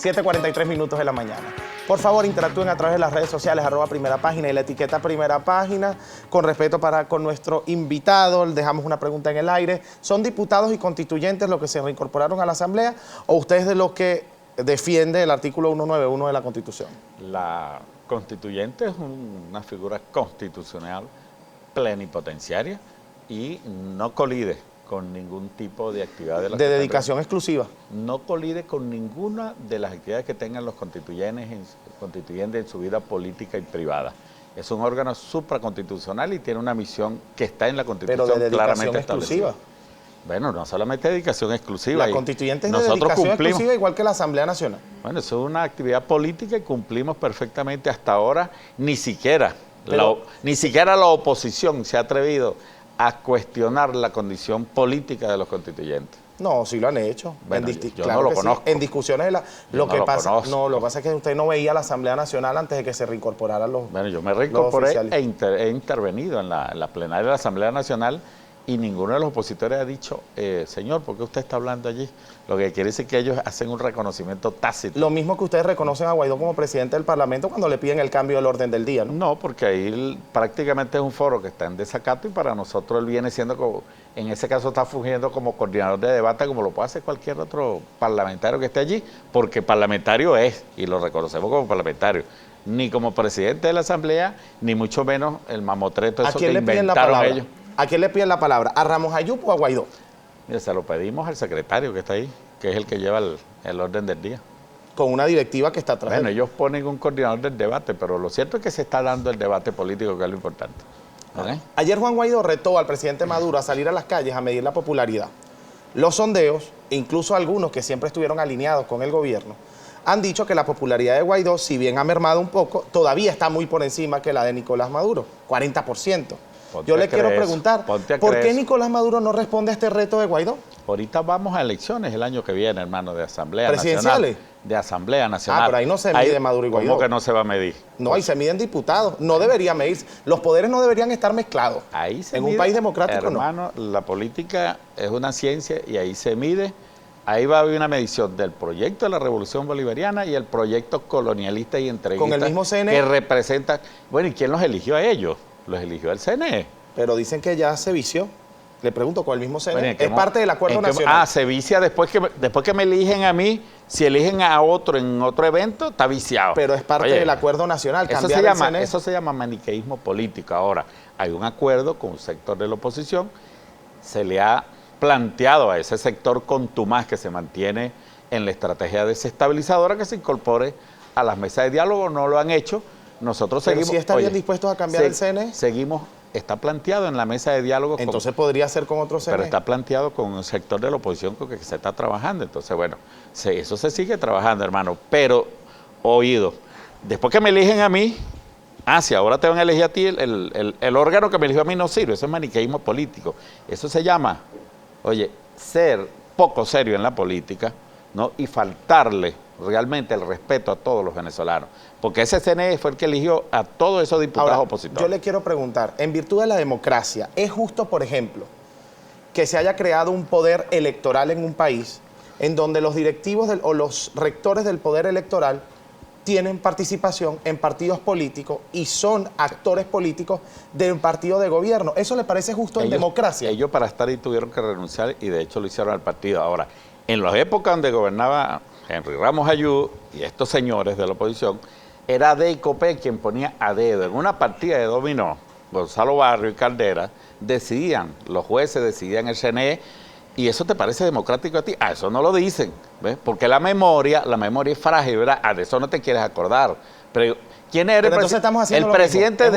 7:43 minutos de la mañana. Por favor, interactúen a través de las redes sociales, @Primera Página y la etiqueta Primera Página. Con respeto con nuestro invitado, dejamos una pregunta en el aire. ¿Son diputados y constituyentes los que se reincorporaron a la Asamblea o ustedes de los que defiende el artículo 191 de la Constitución? La constituyente es una figura constitucional plenipotenciaria y no colide con ningún tipo de actividad de la ¿De dedicación exclusiva? No colide con ninguna de las actividades que tengan los constituyentes en su vida política y privada. Es un órgano supraconstitucional y tiene una misión que está en la Constitución claramente establecida. Pero de dedicación exclusiva. Bueno, no solamente dedicación exclusiva. La constituyente es de dedicación exclusiva igual que la Asamblea Nacional. Bueno, eso es una actividad política y cumplimos perfectamente hasta ahora. Ni siquiera la oposición se ha atrevido a cuestionar la condición política de los constituyentes. No, sí lo han hecho. Bueno, yo no lo conozco. Sí. En discusiones lo que pasa es que usted no veía la Asamblea Nacional antes de que se reincorporaran los. Bueno, yo me reincorporé he intervenido en la plenaria de la Asamblea Nacional y ninguno de los opositores ha dicho, señor, ¿por qué usted está hablando allí? Lo que quiere decir que ellos hacen un reconocimiento tácito. Lo mismo que ustedes reconocen a Guaidó como presidente del Parlamento cuando le piden el cambio del orden del día, ¿no? No, porque ahí prácticamente es un foro que está en desacato y para nosotros él viene siendo, como, en ese caso está fungiendo como coordinador de debate como lo puede hacer cualquier otro parlamentario que esté allí, porque parlamentario es, y lo reconocemos como parlamentario. Ni como presidente de la Asamblea, ni mucho menos el mamotreto eso que inventaron ellos. ¿A quién le piden la palabra? ¿A Ramos Ayub o a Guaidó? Mira, se lo pedimos al secretario que está ahí, que es el que lleva el orden del día. Con una directiva que está atrás. Bueno, ellos ponen un coordinador del debate, pero lo cierto es que se está dando el debate político, que es lo importante. ¿Okay? Ayer Juan Guaidó retó al presidente Maduro a salir a las calles a medir la popularidad. Los sondeos, incluso algunos que siempre estuvieron alineados con el gobierno, han dicho que la popularidad de Guaidó, si bien ha mermado un poco, todavía está muy por encima que la de Nicolás Maduro, 40%. Yo le quiero preguntar, ¿por qué Nicolás Maduro no responde a este reto de Guaidó? Ahorita vamos a elecciones el año que viene, hermano, de Asamblea ¿Presidenciales? Nacional. De Asamblea Nacional. Ah, pero ahí no se mide Maduro y Guaidó. ¿Cómo que no se va a medir? No, ahí se miden diputados. No debería medirse. Los poderes no deberían estar mezclados. Ahí se en mide, un país democrático, hermano, la política es una ciencia y ahí se mide. Ahí va a haber una medición del proyecto de la Revolución Bolivariana y el proyecto colonialista y entreguista. ¿Con el mismo CNE? Que representa. Bueno, ¿y quién los eligió a ellos? Los eligió el CNE. Pero dicen que ya se vició. Le pregunto, ¿con el mismo CNE? Bueno, es parte del acuerdo nacional. Ah, se vicia después que me eligen a mí. Si eligen a otro en otro evento, está viciado. Pero es parte del acuerdo nacional. Eso se llama maniqueísmo político. Ahora, hay un acuerdo con un sector de la oposición. Se le ha planteado a ese sector contumaz que se mantiene en la estrategia desestabilizadora que se incorpore a las mesas de diálogo. No lo han hecho. Nosotros seguimos. ¿Sí estarían dispuestos a cambiar el CNE? Seguimos. Está planteado en la mesa de diálogo. Entonces podría ser con otro CNE. Pero está planteado con un sector de la oposición con que se está trabajando. Entonces, bueno, eso se sigue trabajando, hermano. Pero, oído, después que me eligen a mí, si ahora te van a elegir a ti, el órgano que me eligió a mí no sirve. Eso es maniqueísmo político. Eso se llama, ser poco serio en la política, ¿no? Y faltarle realmente el respeto a todos los venezolanos. Porque ese CNE fue el que eligió a todos esos diputados opositores. Yo le quiero preguntar, en virtud de la democracia, ¿es justo, por ejemplo, que se haya creado un poder electoral en un país en donde los directivos o los rectores del poder electoral tienen participación en partidos políticos y son actores políticos del partido de gobierno? ¿Eso le parece justo en democracia? Ellos para estar ahí tuvieron que renunciar y de hecho lo hicieron al partido. Ahora, en las épocas donde gobernaba Henry Ramos Ayub y estos señores de la oposición, era de COPE quien ponía a dedo. En una partida de dominó, Gonzalo Barrio y Caldera decidían, los jueces decidían el CNE, y eso te parece democrático a ti. Eso no lo dicen, ¿ves? Porque la memoria es frágil, ¿verdad? De eso no te quieres acordar. Pero ¿quién era el presidente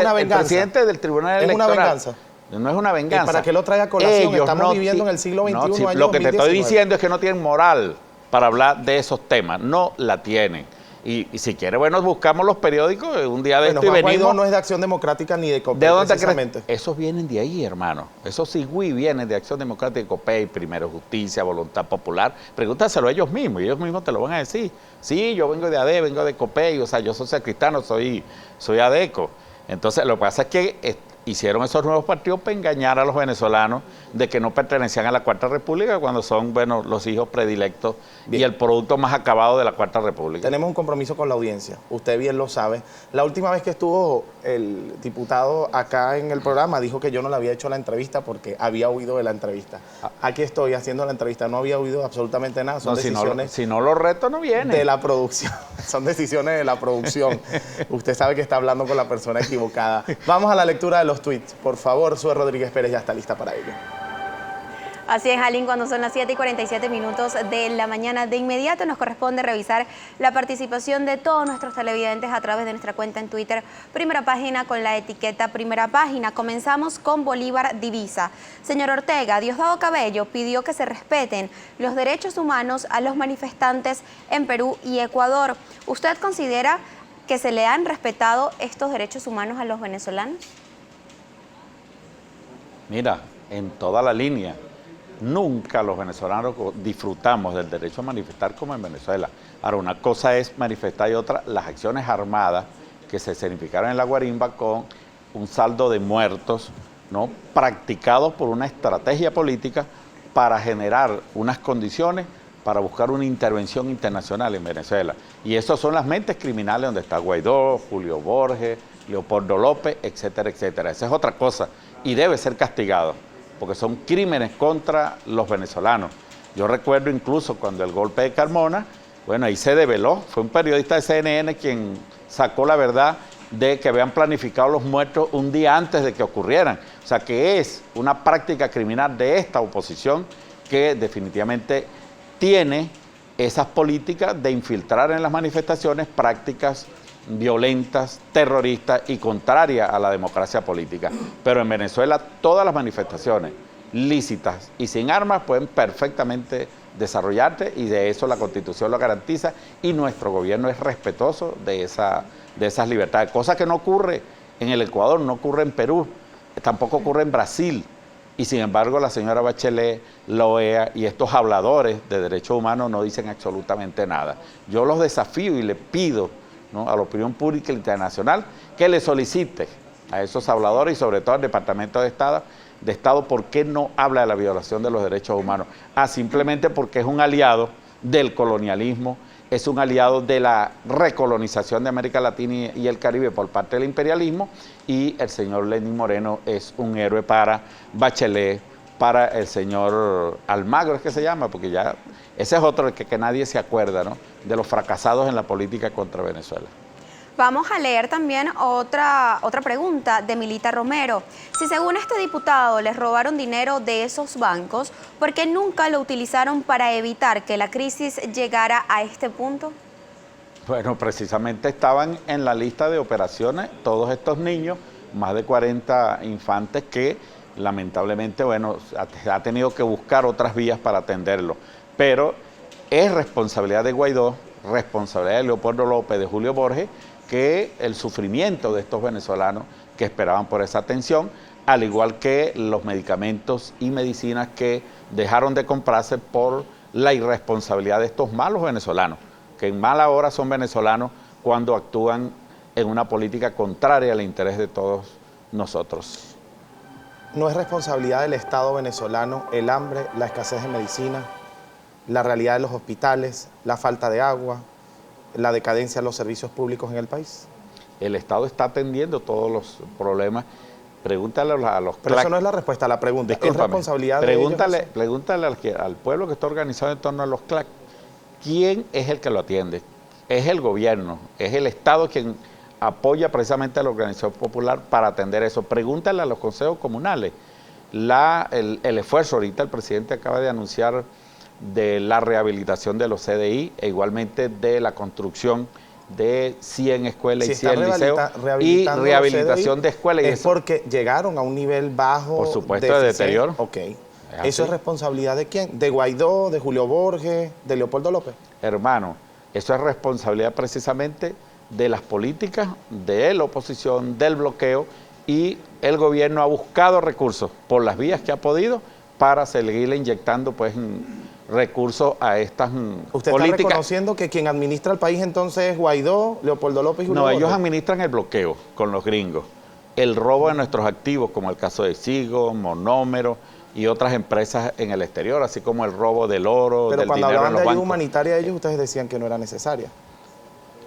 del Tribunal Electoral? ¿Es una venganza? No es una venganza. ¿Para qué lo trae a colación? Estamos viviendo en el siglo XXI, año lo que te estoy diciendo es que no tienen moral para hablar de esos temas. No la tienen. Y si quiere, bueno, buscamos los periódicos un día de esto y venimos. Guaidó no es de Acción Democrática ni de COPEI. ¿De dónde crees? Esos vienen de ahí, hermano. Esos sigüí vienen de Acción Democrática y COPEI, Primero Justicia, Voluntad Popular. Pregúntaselo a ellos mismos y ellos mismos te lo van a decir. Sí, yo vengo de AD, vengo de COPEI, yo soy sacristano, soy ADECO. Entonces, lo que pasa es que hicieron esos nuevos partidos para engañar a los venezolanos de que no pertenecían a la Cuarta República cuando son, bueno, los hijos predilectos y el producto más acabado de la Cuarta República. Tenemos un compromiso con la audiencia, usted bien lo sabe. La última vez que estuvo el diputado acá en el programa dijo que yo no le había hecho la entrevista porque había huido de la entrevista. Aquí estoy haciendo la entrevista, no había huido absolutamente nada, son decisiones... Si no los retos no vienen. De la producción, son decisiones de la producción. Usted sabe que está hablando con la persona equivocada. Vamos a la lectura de los tweets. Por favor, Sue Rodríguez Pérez ya está lista para ello. Así es, Alin, cuando son las 7:47 de la mañana, de inmediato nos corresponde revisar la participación de todos nuestros televidentes a través de nuestra cuenta en Twitter, Primera Página, con la etiqueta Primera Página. Comenzamos con Bolívar Divisa. Señor Ortega, Diosdado Cabello pidió que se respeten los derechos humanos a los manifestantes en Perú y Ecuador. ¿Usted considera que se le han respetado estos derechos humanos a los venezolanos? Mira, en toda la línea, nunca los venezolanos disfrutamos del derecho a manifestar como en Venezuela. Ahora, una cosa es manifestar y otra, las acciones armadas que se escenificaron en la Guarimba con un saldo de muertos, ¿no?, practicados por una estrategia política para generar unas condiciones para buscar una intervención internacional en Venezuela. Y esas son las mentes criminales donde está Guaidó, Julio Borges, Leopoldo López, etcétera, etcétera. Esa es otra cosa y debe ser castigado, porque son crímenes contra los venezolanos. Yo recuerdo incluso cuando el golpe de Carmona, bueno, ahí se develó, fue un periodista de CNN quien sacó la verdad de que habían planificado los muertos un día antes de que ocurrieran. O sea, que es una práctica criminal de esta oposición que definitivamente tiene esas políticas de infiltrar en las manifestaciones prácticas violentas, terroristas y contrarias a la democracia política. Pero en Venezuela todas las manifestaciones lícitas y sin armas pueden perfectamente desarrollarse y de eso la Constitución lo garantiza y nuestro gobierno es respetuoso de esas libertades. Cosa que no ocurre en el Ecuador, no ocurre en Perú, tampoco ocurre en Brasil. Y sin embargo la señora Bachelet, la OEA y estos habladores de derechos humanos no dicen absolutamente nada. Yo los desafío y les pido, ¿no?, a la opinión pública internacional que le solicite a esos habladores y sobre todo al Departamento de Estado por qué no habla de la violación de los derechos humanos. Simplemente porque es un aliado del colonialismo, es un aliado de la recolonización de América Latina y el Caribe por parte del imperialismo y el señor Lenín Moreno es un héroe para Bachelet, para el señor Almagro, es que se llama, porque ya ese es otro que nadie se acuerda, ¿no?, de los fracasados en la política contra Venezuela. Vamos a leer también otra pregunta de Milita Romero. Si según este diputado les robaron dinero de esos bancos, ¿por qué nunca lo utilizaron para evitar que la crisis llegara a este punto? Bueno, precisamente estaban en la lista de operaciones todos estos niños, más de 40 infantes que lamentablemente, bueno, ha tenido que buscar otras vías para atenderlo. Pero es responsabilidad de Guaidó, responsabilidad de Leopoldo López, de Julio Borges, que el sufrimiento de estos venezolanos que esperaban por esa atención, al igual que los medicamentos y medicinas que dejaron de comprarse por la irresponsabilidad de estos malos venezolanos, que en mala hora son venezolanos cuando actúan en una política contraria al interés de todos nosotros. ¿No es responsabilidad del Estado venezolano el hambre, la escasez de medicina, la realidad de los hospitales, la falta de agua, la decadencia de los servicios públicos en el país? El Estado está atendiendo todos los problemas. Pregúntale a los Pero eso no es la respuesta a la pregunta. Discúlpame, ¿es responsabilidad de ellos? Pregúntale al pueblo que está organizado en torno a los CLAC. ¿Quién es el que lo atiende? Es el gobierno, es el Estado quien apoya precisamente a la organización popular para atender eso. Pregúntale a los consejos comunales. El esfuerzo, ahorita el presidente acaba de anunciar de la rehabilitación de los CDI e igualmente de la construcción de 100 escuelas y 100 liceos y rehabilitación de escuelas. Es porque llegaron a un nivel bajo. Por supuesto, de deterioro. Ok. ¿Eso es responsabilidad de quién? ¿De Guaidó, de Julio Borges, de Leopoldo López? Hermano, eso es responsabilidad precisamente de las políticas de la oposición, del bloqueo, y el gobierno ha buscado recursos por las vías que ha podido para seguirle inyectando pues recursos a estas políticas. ¿Usted está reconociendo que quien administra el país entonces es Guaidó, Leopoldo López y Julio Borges? No, ellos administran el bloqueo con los gringos. el robo de nuestros activos, como el caso de Sigo, Monómero y otras empresas en el exterior, así como el robo del oro, Pero del cuando dinero en hablaban los de ayuda bancos. humanitaria, ellos ustedes decían que no era necesaria.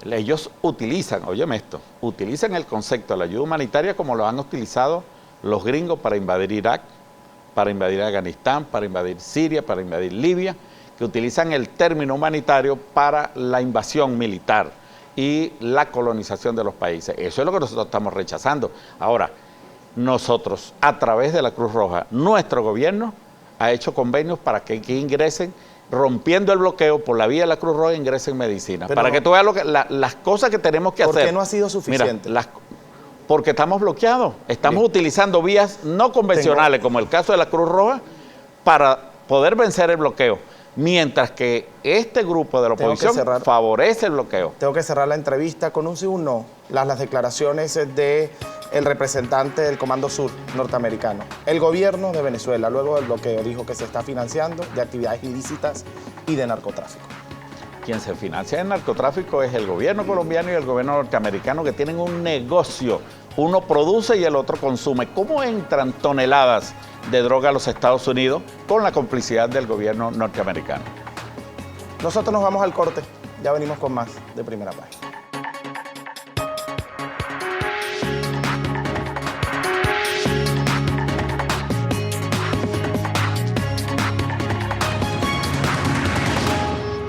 Ellos utilizan, óyeme esto, utilizan el concepto de la ayuda humanitaria como lo han utilizado los gringos para invadir Irak, para invadir Afganistán, para invadir Siria, para invadir Libia, que utilizan el término humanitario para la invasión militar y la colonización de los países. Eso es lo que nosotros estamos rechazando. Ahora, nosotros, a través de la Cruz Roja, nuestro gobierno ha hecho convenios para que aquí ingresen, rompiendo el bloqueo por la vía de la Cruz Roja, ingresen medicina. Pero Para no, que tú veas las cosas que tenemos que ¿por hacer. qué no ha sido suficiente? Mira, porque estamos bloqueados. Estamos utilizando vías no convencionales, como el caso de la Cruz Roja, para poder vencer el bloqueo. Mientras que este grupo de la oposición favorece el bloqueo. Tengo que cerrar la entrevista con un sí o un no. Las declaraciones del representante del Comando Sur norteamericano. El gobierno de Venezuela, luego del bloqueo, dijo que se está financiando de actividades ilícitas y de narcotráfico. Quien se financia del narcotráfico es el gobierno colombiano y el gobierno norteamericano, que tienen un negocio. Uno produce y el otro consume. ¿Cómo entran toneladas de droga a los Estados Unidos con la complicidad del gobierno norteamericano? Nosotros nos vamos al corte. Ya venimos con más de Primera Página.